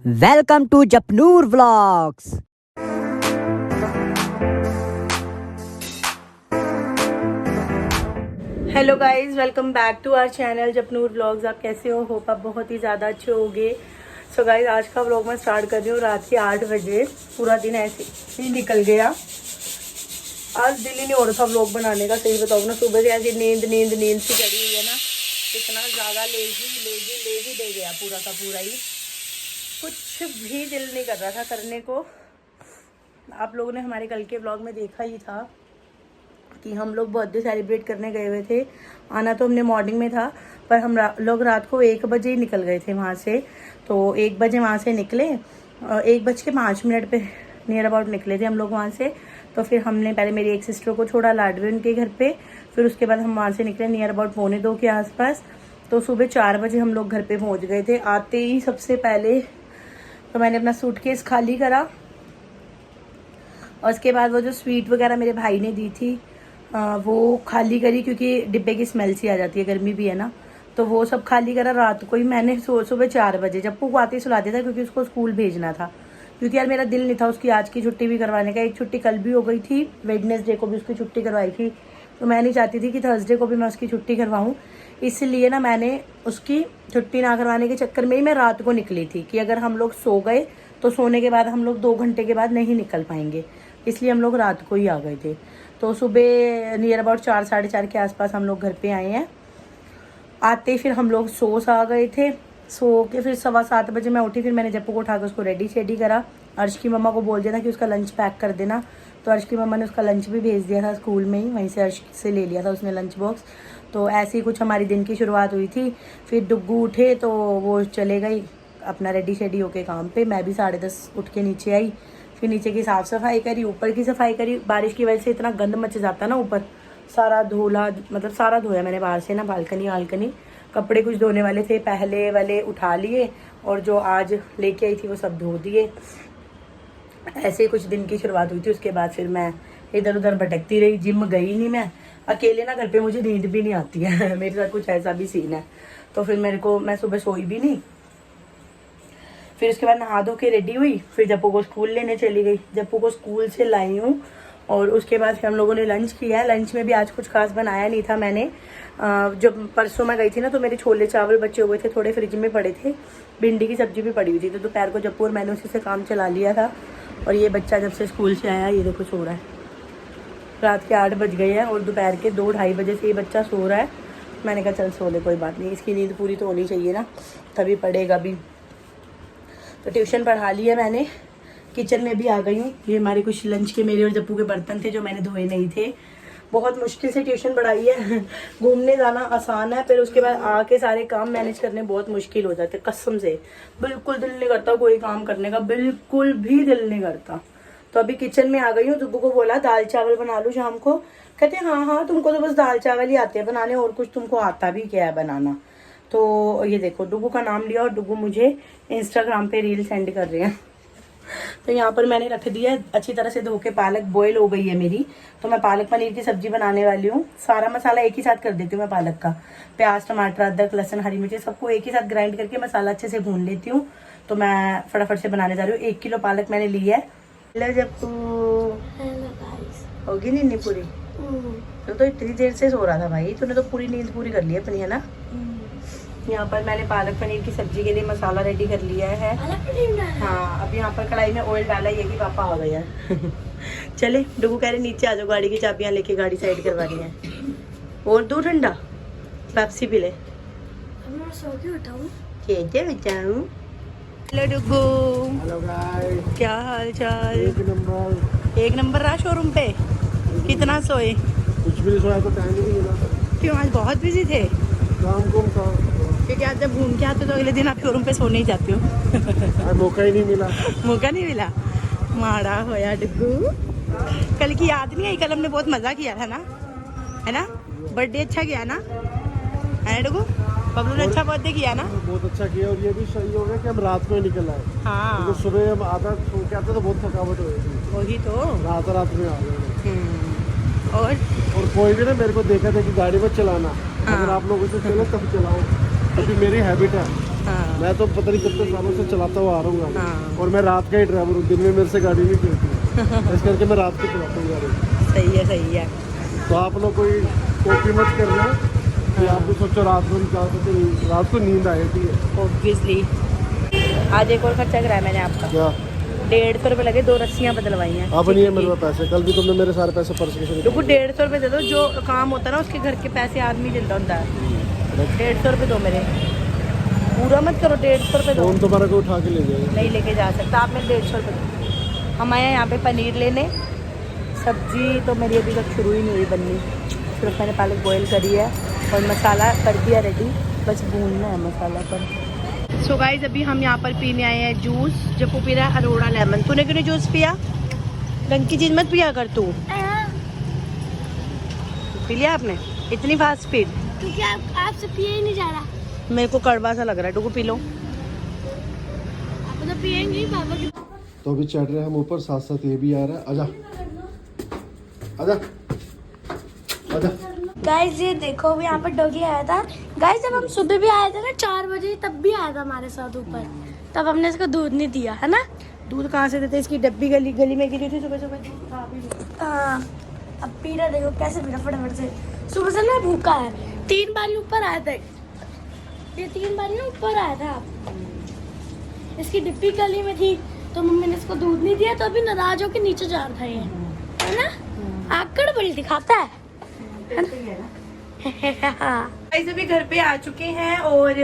Welcome to Japnoor vlogs. Hello guys, welcome back to our channel Japnoor vlogs. आप कैसे हो? Hope आप बहुत ही ज़्यादा अच्छे होंगे। सो गाइस, आज का व्लॉग मैं स्टार्ट कर रही हूँ रात के 8 बजे। पूरा दिन ऐसे ही निकल गया। आज दिल ही नहीं हो रहा था व्लॉग बनाने का, सही बताऊँ ना। सुबह से ऐसी नींद सी चढ़ी हुई है ना, इतना ज़्यादा लेजी दे गया पूरा का पूरा ही। कुछ भी दिल नहीं कर रहा था करने को। आप लोगों ने हमारे कल के व्लॉग में देखा ही था कि हम लोग बर्थडे सेलिब्रेट करने गए हुए थे। आना तो हमने मॉर्निंग में था, पर हम लोग रात को 1 बजे ही निकल गए थे वहाँ से। तो 1 बजे वहाँ से निकले, 1:05 पे नियर अबाउट निकले थे हम लोग वहाँ से। तो फिर हमने पहले मेरी एक सिस्टर को छोड़ा लाडवे उनके घर पे, फिर उसके बाद हम वहाँ से निकले नियर अबाउट 1:45 के आसपास। तो सुबह 4 बजे हम लोग घर पे पहुँच गए थे। आते ही सबसे पहले तो मैंने अपना सूटकेस खाली करा, और उसके बाद वो जो स्वीट वगैरह मेरे भाई ने दी थी वो खाली करी, क्योंकि डिब्बे की स्मेल सी आ जाती है, गर्मी भी है ना। तो वो सब खाली करा रात को ही मैंने। सुबह 4 बजे जब को आते ही सुला दिया था, क्योंकि उसको स्कूल भेजना था। क्योंकि यार मेरा दिल नहीं था उसकी आज की छुट्टी भी करवाने का। एक छुट्टी कल भी हो गई थी, वेडनेसडे को भी उसकी छुट्टी करवाई थी। तो मैं नहीं चाहती थी कि थर्सडे को भी मैं उसकी छुट्टी करवाऊँ। इसलिए ना मैंने उसकी छुट्टी ना करवाने के चक्कर में ही मैं रात को निकली थी, कि अगर हम लोग सो गए तो सोने के बाद हम लोग 2 घंटे के बाद नहीं निकल पाएंगे। इसलिए हम लोग रात को ही आ गए थे। तो सुबह नियर अबाउट 4 साढ़े 4 के आसपास हम लोग घर पे आए हैं। आते फिर हम लोग सो आ गए थे। सो के फिर 7:15 बजे मैं उठी। फिर मैंने जप्पू को उठाकर उसको रेडी शेडी करा। अर्श की मम्मा को बोल दिया था कि उसका लंच पैक कर देना। तो अर्श की मम्मा ने उसका लंच भी भेज दिया था स्कूल में ही, वहीं से अर्श से ले लिया था उसने लंच बॉक्स। तो ऐसे ही कुछ हमारी दिन की शुरुआत हुई थी। फिर डुग्गू उठे तो वो चले गई अपना रेडी शेडी होके काम पे। मैं भी 10:30 उठ के नीचे आई। फिर नीचे की साफ़ सफाई करी, ऊपर की सफाई करी। बारिश की वजह से इतना गंद मच जाता ना ऊपर, सारा धोला, मतलब सारा धोया मैंने बाहर से ना, बालकनी। कपड़े कुछ धोने वाले थे, पहले वाले उठा लिए, और जो आज लेके आई थी वो सब धो दिए। ऐसे ही कुछ दिन की शुरुआत हुई थी। उसके बाद फिर मैं इधर उधर भटकती रही, जिम गई नहीं मैं। अकेले ना घर पे मुझे नींद भी नहीं आती है मेरे साथ कुछ ऐसा भी सीन है। तो फिर मैं सुबह सोई भी नहीं। फिर उसके बाद नहा धो के रेडी हुई, फिर जप्पू को स्कूल लेने चली गई। जप्पू को स्कूल से लाई हूँ, और उसके बाद फिर हम लोगों ने लंच किया है। लंच में भी आज कुछ खास बनाया नहीं था मैंने। जब परसों मैं गई थी ना, तो मेरे छोले चावल बचे हुए थे, थोड़े फ्रिज में पड़े थे। भिंडी की सब्जी भी पड़ी हुई थी। तो दोपहर को जप्पू और मैंने उसी से काम चला लिया था। और ये बच्चा जब से स्कूल से आया, ये देखो सो रहा है। रात के 8 बज गए हैं और दोपहर के 2-2:30 बजे से ये बच्चा सो रहा है। मैंने कहा चल सो ले, कोई बात नहीं, इसकी नींद पूरी तो होनी चाहिए ना, तभी पढ़ेगा भी। तो ट्यूशन पढ़ा लिया मैंने। किचन में भी आ गई हूँ। ये हमारे कुछ लंच के मेरे और जप्पू के बर्तन थे जो मैंने धोए नहीं थे। बहुत मुश्किल से ट्यूशन पढ़ाई है घूमने जाना आसान है, फिर उसके बाद आके सारे काम मैनेज करने बहुत मुश्किल हो जाते। कसम से बिल्कुल दिल नहीं करता कोई काम करने का, बिल्कुल भी दिल नहीं करता। तो अभी किचन में आ गई हूँ। जुब्बू को बोला दाल चावल बना लूँ शाम को। कहते हाँ, तुमको तो बस दाल चावल ही आते हैं बनाने, और कुछ तुमको आता भी क्या है बनाना। तो ये देखो, डुग्गू का नाम लिया और डुग्गू मुझे इंस्टाग्राम पे रील सेंड कर रहे हैं। तो यहाँ पर मैंने रख दिया अच्छी तरह से धो के। पालक बॉईल हो गई है मेरी। तो मैं पालक पनीर की सब्जी बनाने वाली हूँ। सारा मसाला एक ही साथ कर देती हूँ मैं पालक का। प्याज, टमाटर, अदरक, लहसुन, हरी मिर्ची सबको एक ही साथ ग्राइंड करके मसाला अच्छे से भून लेती हूँ। तो मैं फटाफट से बनाने जा रही हूँ। 1 किलो पालक मैंने ली है। जब होगी नींद पूरी, तो इतनी देर से सो रहा था भाई, तूने तो पूरी नींद पूरी कर ली अपनी, है ना। यहाँ पर मैंने पालक पनीर की सब्जी के लिए मसाला रेडी कर लिया है। हाँ, अब यहाँ पर कढ़ाई में ऑयल डाला, ये कि पापा आ गया चले, डुगू कह रहे नीचे आ जाओ, गाड़ी की चाबियाँ लेके गाड़ी साइड करवा रही है। और दूध ठंडा पेप्सी पी ले। हेलो डुगू, क्या हाल चाल? एक नंबर रहा शोरूम पे। कितना सोए? कुछ भी नहीं सोया, तो टाइम ही नहीं मिला। क्यों, आज बहुत बिजी थे? काम को था, क्योंकि आज जब घूम के आते तो अगले दिन आप शोरूम पे सोने ही जाते हो मौका ही नहीं मिला। मौका नहीं मिला, माड़ा होया डुगू। कल की याद नहीं आई? कल हमने बहुत मजा किया था ना, है ना। बर्थडे अच्छा किया ना, है डुगू? बबलू ने अच्छा बर्थडे किया ना। बहुत अच्छा किया, और ये भी सही हो गया कि हम रात को ही निकल आए। हाँ, तो सुबह हम आधा सो के आते तो बहुत थकावट हो गई थी। वही तो, रात में आ गए। और कोई भी ना मेरे को देखा था कि गाड़ी में चलाना, हाँ। अगर आप लोगों से चलो तब चलाओ, क्योंकि मेरी हैबिट है। हाँ, मैं तो पता नहीं कितने सालों से चलाता हुआ आ रहा हूँ गाड़ी। हाँ। और मैं रात का ही ड्राइवर हूँ, दिन में मेरे से गाड़ी नहीं चलती। इस करके मैं रात को चलाता हूँ गाड़ी। सही है। तो आप लोग कोई कॉपी मत करना कि आप भी सोचो रात में निकाल सकते, रात को नींद आए थी। ऑब्वियसली। आज एक और खर्चा कराया मैंने आपका। क्या 150 रुपये लगे, 2 रस्सियाँ बदलवाई हैं। अब नहीं है मेरे पास पैसे, कल भी तुमने मेरे सारे पैसे पर्स के से देखो 150 रुपये दे दो, जो काम होता है ना उसके घर के पैसे आदमी देता होता है। 150 रुपये दो मेरे, पूरा मत करो, 150 रुपये दो। फोन तुम्हारा को उठा के ले जाएगा। नहीं लेके जा सकता, आप मेरे 150 रुपये दो। हम आए हैं यहाँ पे पनीर लेने। सब्जी तो मेरी अभी तक शुरू ही नहीं हुई बननी, सिर्फ मैंने पालक बॉईल करी है और मसाला कर दिया रेडी, बस भूनना है मसाला पर। सो गाइस अभी हम यहाँ पर पीने आए हैं जूस। जप्पू पी रहा है अरोड़ा लेमन। तूने क्यों नहीं जूस पिया? रंग की चीज मत पिया कर तू। पी लिया आपने? इतनी फास्ट स्पीड? क्योंकि आपसे पिए ही नहीं जा रहा। मेरे को कड़वा सा लग रहा है, टुकु पी लो। आप तो पिएंगे ही पापा की। तो अभी चढ़ रहे हैं हम ऊपर, साथ साथ ये भी आ रहा है। आजा आजा आजा। गाइस ये देखो अभी यहाँ पर डॉगी आया था। गाइस जब हम सुबह भी आए थे ना 4 बजे, तब भी आया था हमारे साथ ऊपर, तब हमने इसको दूध नहीं दिया है ना। दूध कहाँ से देते? इसकी डब्बी गली में गिरी थी सुबह सुबह। हाँ अब पी रहा, देखो कैसे पी रहा फटाफट से। सुबह से ना भूखा है, 3 बार ऊपर आया था ये, 3 बार ना ऊपर आया था। इसकी डिब्बी गली में थी तो मम्मी ने इसको दूध नहीं दिया, तो अभी नाराज होकर नीचे जा रहा था ये, है ना। आकड़ बड़ी दिखाता है गाइस अभी घर पे आ चुके हैं और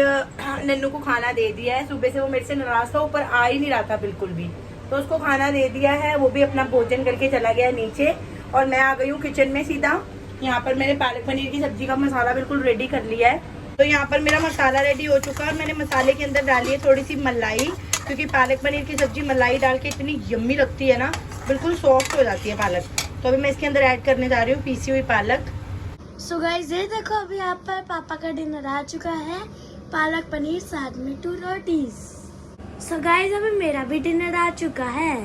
नन्नू को खाना दे दिया है। सुबह से वो मेरे से नाराज था, ऊपर आ ही नहीं रहा था बिल्कुल भी, तो उसको खाना दे दिया है। वो भी अपना भोजन करके चला गया नीचे और मैं आ गई हूँ किचन में सीधा। यहाँ पर मैंने पालक पनीर की सब्जी का मसाला बिल्कुल रेडी कर लिया है। तो यहाँ पर मेरा मसाला रेडी हो चुका है और मैंने मसाले के अंदर डाली है थोड़ी सी मलाई, क्योंकि पालक पनीर की सब्जी मलाई डाल के इतनी यम्मी लगती है ना, बिल्कुल सॉफ्ट हो जाती है पालक। तो अभी मैं इसके अंदर ऐड करने जा रही हूँ पीसी हुई पालक। सो गाइस ये देखो अभी यहाँ पर पापा का डिनर आ चुका है, पालक पनीर साथ में 2 रोटीज। सो गाइस अभी मेरा भी डिनर आ चुका है।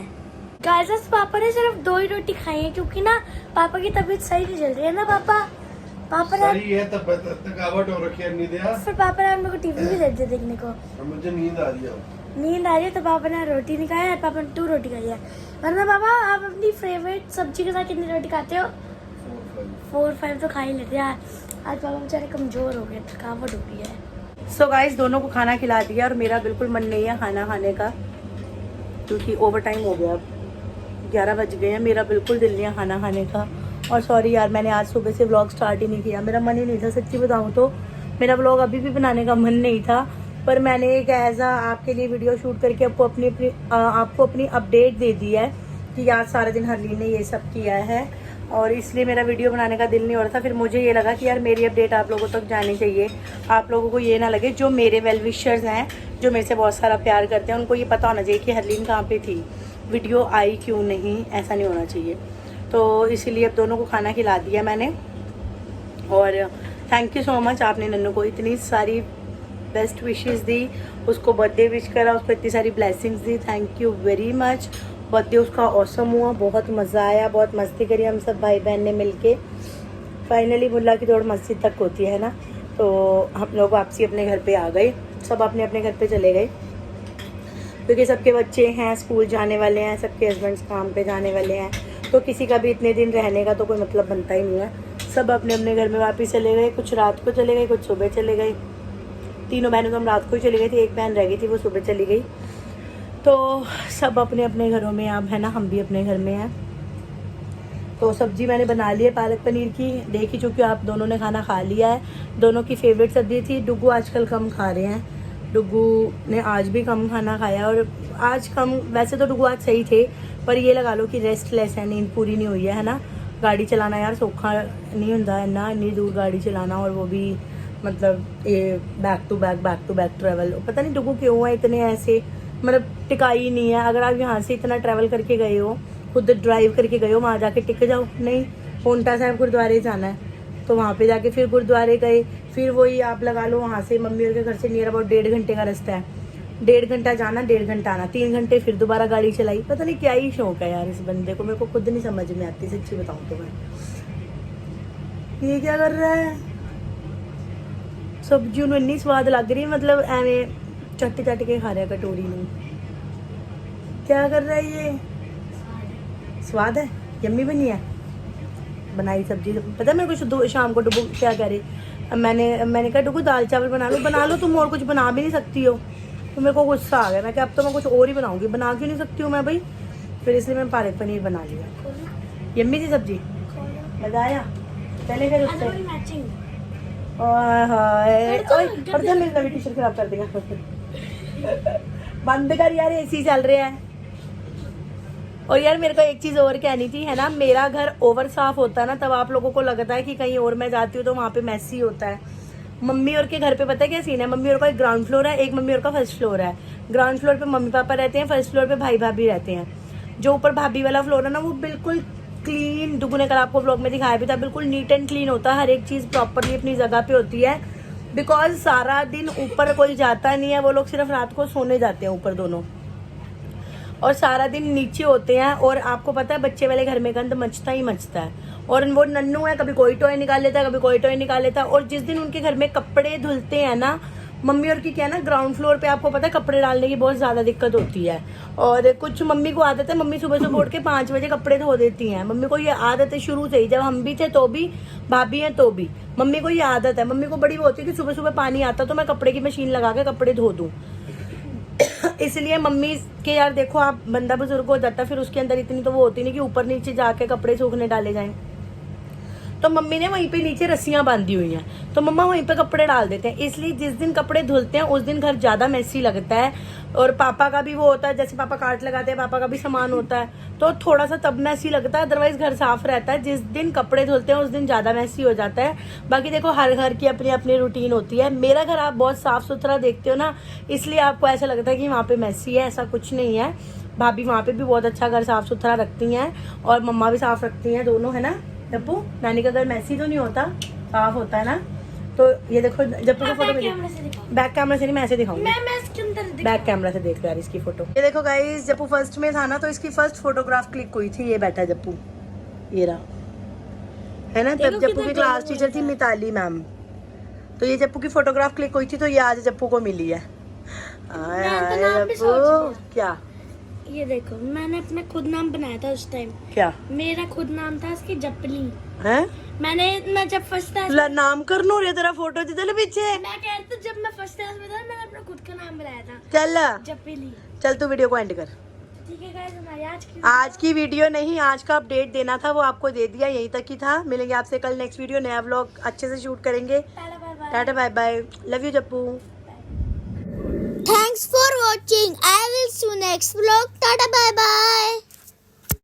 गाइस आज पापा ने सिर्फ 2 ही रोटी खाई है, क्योंकि ना पापा की तबीयत सही नहीं चल रही है ना। पापा ने सही है, तब थकावट हो रखी है, नींद आ। फिर पापा ने हम लोग को टीवी भी दे दिया देखने को। मुझे नींद आ रही है। नींद आ रही है तो पापा ने रोटी नहीं खाया, पापा ने 2 रोटी खाई है। वरना पापा आप अपनी फेवरेट सब्जी के साथ कितनी रोटी खाते हो? 4-5 तो खा ही लेते हैं। आज पापा बेचारे कमजोर हो गए, थकावट हो गई है। सो गाइस दोनों को खाना खिला दिया और मेरा बिल्कुल मन नहीं है खाना खाने का, क्योंकि ओवर टाइम हो गया, 11 बज गए हैं। मेरा बिल्कुल दिल नहीं है खाना खाने का। और सॉरी यार, मैंने आज सुबह से व्लॉग स्टार्ट ही नहीं किया, मेरा मन ही नहीं था। सच्ची बताऊँ तो मेरा व्लॉग अभी भी बनाने का मन नहीं था, पर मैंने एक ऐसा आपके लिए वीडियो शूट करके आपको अपनी अपडेट दे दी है कि आज सारा दिन हरलीन ने ये सब किया है, और इसलिए मेरा वीडियो बनाने का दिल नहीं हो रहा था। फिर मुझे ये लगा कि यार मेरी अपडेट आप लोगों तक जानी चाहिए, आप लोगों को ये ना लगे, जो मेरे वेल विशर्स हैं, जो मेरे से बहुत सारा प्यार करते हैं, उनको ये पता होना चाहिए कि हरलीन कहाँ पे थी, वीडियो आई क्यों नहीं, ऐसा नहीं होना चाहिए। तो इसीलिए अब दोनों को खाना खिला दिया मैंने। और थैंक यू सो मच, आपने नन्नू को इतनी सारी बेस्ट विशेस दी, उसको बर्थडे विश करा, उसको इतनी सारी blessings the. Thank you very much. Birthday उसका ऑसम हुआ, बहुत मज़ा आया, बहुत मस्ती करी हम सब भाई बहन ने मिलके। फाइनली मुल्ला की दौड़ मस्जिद तक होती है ना, तो हम लोग वापसी अपने घर पे आ गए, सब अपने अपने घर पे चले गए, क्योंकि सबके बच्चे हैं, स्कूल जाने वाले हैं, सबके हस्बैंड्स काम पे जाने वाले हैं, तो किसी का भी इतने दिन रहने का तो कोई मतलब बनता ही नहीं है। सब अपने अपने घर में वापस चले गए, कुछ रात को चले गए, कुछ सुबह चले गए। तीनों बहनों तो हम रात को ही चली गई थी, एक बहन रह गई थी, वो सुबह चली गई। तो सब अपने अपने घरों में अब है ना, हम भी अपने घर में हैं। तो सब्जी मैंने बना ली है पालक पनीर की, देख ही चुकी आप दोनों ने खाना खा लिया है। दोनों की फेवरेट सब्जी थी। डुगू आजकल कम खा रहे हैं, डुगू ने आज भी कम खाना खाया, और आज कम, वैसे तो डुगू आज सही थे, पर ये लगा लो कि रेस्टलेस है, नींद पूरी नहीं हुई है ना। गाड़ी चलाना यार सौखा नहीं होता है ना, इतनी दूर गाड़ी चलाना, और वो भी मतलब ये बैक टू बैक ट्रैवल। पता नहीं डुगू क्यों है इतने ऐसे, मतलब टिकाई नहीं है। अगर आप यहाँ से इतना ट्रैवल करके गए हो, खुद ड्राइव करके गए हो, वहाँ जाके टिक जाओ, नहीं, पोंटा साहिब गुरुद्वारे जाना है तो वहाँ पे जाके फिर गुरुद्वारे गए, फिर वही आप लगा लो वहाँ से मम्मी और के घर से नियर अबाउट 1.5 घंटे का रास्ता है, 1.5 घंटा जाना, 1.5 घंटा आना, 3 घंटे फिर दोबारा गाड़ी चलाई। पता नहीं क्या ही शौक है यार इस बंदे को, मेरे को खुद नहीं समझ में आती, सच्ची बताऊँ तो। मैं ये क्या कर रहा है, सब्जी इन्नी स्वाद लग रही है, मतलब एवं चट चट के खा रहा है कटोरी में। क्या कर रहा है ये? स्वाद है, यम्मी बनी है बनाई सब्जी। पता है मेरे को शाम को डुबू क्या कह रही, मैंने कहा डुबू दाल चावल बना लो तुम, और कुछ बना भी नहीं सकती हो। तो मेरे को गुस्सा आ गया, मैं कहा अब तो मैं कुछ और ही बनाऊंगी, बना क्यों नहीं सकती हूँ मैं भाई। फिर इसलिए मैं पालक पनीर बना लिया। यम्मी थी सब्जी, मजा आया। चले फिर उससे मेरी नवी टी शर्ट खराब कर देगा। बंद कर यार, एसी चल रहा है। और यार मेरे को एक चीज और कहनी थी, है ना, मेरा घर ओवर साफ होता है ना, तब आप लोगों को लगता है कि कहीं और मैं जाती हूँ तो वहाँ पे मैसी होता है। मम्मी और के घर पे पता है क्या सीन है, मम्मी और का एक ग्राउंड फ्लोर है, एक मम्मी और का फर्स्ट फ्लोर है। ग्राउंड फ्लोर पे मम्मी पापा रहते हैं, फर्स्ट फ्लोर पे भाई भाभी रहते हैं। जो ऊपर भाभी वाला फ्लोर है ना, वो बिल्कुल क्लीन, दुगु ने कल आपको ब्लॉग में दिखाया भी था, बिल्कुल नीट एंड क्लीन होता है। हर एक चीज प्रॉपरली अपनी जगह पे होती है। बिकॉज सारा दिन ऊपर कोई जाता नहीं है, वो लोग सिर्फ रात को सोने जाते हैं ऊपर दोनों, और सारा दिन नीचे होते हैं। और आपको पता है बच्चे वाले घर में गंद मचता ही मचता है। और वो नन्नू है, कभी कोई टॉय निकाल लेता है, कभी कोई टॉय निकाल लेता है। और जिस दिन उनके घर में कपड़े धुलते हैं ना, मम्मी और की क्या है ना, ग्राउंड फ्लोर पे आपको पता है कपड़े डालने की बहुत ज्यादा दिक्कत होती है। और कुछ मम्मी को आदत है, मम्मी सुबह सुबह उठ के 5 बजे कपड़े धो देती हैं। मम्मी को ये आदत है शुरू से ही, जब हम भी थे तो भी, भाभी हैं तो भी, मम्मी को ये आदत है। मम्मी को बड़ी वो होती है कि सुबह सुबह पानी आता तो मैं कपड़े की मशीन लगा के कपड़े धो दूं। इसलिए मम्मी के यार देखो, आप बंदा बुजुर्ग हो जाता है, फिर उसके अंदर इतनी तो वो होती नहीं कि ऊपर नीचे जाके कपड़े सूखने डाले जाएं। तो मम्मी ने वहीं पे नीचे रस्सियां बांधी हुई हैं, तो मम्मा वहीं पे कपड़े डाल देते हैं। इसलिए जिस दिन कपड़े धुलते हैं उस दिन घर ज्यादा मैसी लगता है। और पापा का भी वो होता है, जैसे पापा काट लगाते हैं, पापा का भी सामान होता है, तो थोड़ा सा तब मैसी लगता है। अदरवाइज घर साफ रहता है। जिस दिन कपड़े धुलते हैं उस दिन ज्यादा मैसी हो जाता है। बाकी देखो हर घर की अपनी अपनी रूटीन होती है। मेरा घर आप बहुत साफ सुथरा देखते हो ना, इसलिए आपको ऐसा लगता है कि वहाँ पे मैसी है, ऐसा कुछ नहीं है। भाभी वहाँ पे भी बहुत अच्छा घर साफ सुथरा रखती हैं, और मम्मा भी साफ रखती हैं, दोनों, है ना। जप्पू नानी का घर मैसी तो नहीं होता, साफ होता है ना। तो ये देखो जप्पू का फोटो, बैक कैमरा से नहीं, मैं ऐसे दिखाऊंगी, बैक कैमरा से देख यार इसकी फोटो। ये देखो गाइस, जप्पू फर्स्ट में था ना, तो इसकी फर्स्ट फोटोग्राफ क्लिक हुई थी। ये बैठा जप्पू, ये रहा, है ना। तब जप्पू की क्लास टीचर थी मिताली मैम, तो ये जप्पू की फोटोग्राफ क्लिक हुई थी, तो ये आज जप्पू को मिली है। जप्पू क्या, ये देखो मैंने अपना खुद नाम बनाया था उस टाइम। क्या मेरा खुद नाम था इसकी जपली है। मैं जब फर्स्ट क्लास नाम कर लो रे, तेरा फोटो थी तेरे पीछे। मैं कह रही थी, जब मैं फर्स्ट क्लास में था मैंने अपना खुद का नाम बनाया था, चल जपली। चल तू वीडियो को एंड कर। ठीक है गाइस, हमारी आज की वीडियो नहीं, आज का अपडेट देना था, वो आपको दे दिया, यहीं तक ही था। मिलेंगे आपसे कल नेक्स्ट वीडियो, नया व्लॉग अच्छे से शूट करेंगे। Tata bye bye, love you Jappu. Thanks for watching. I will see you next vlog. Tata bye bye.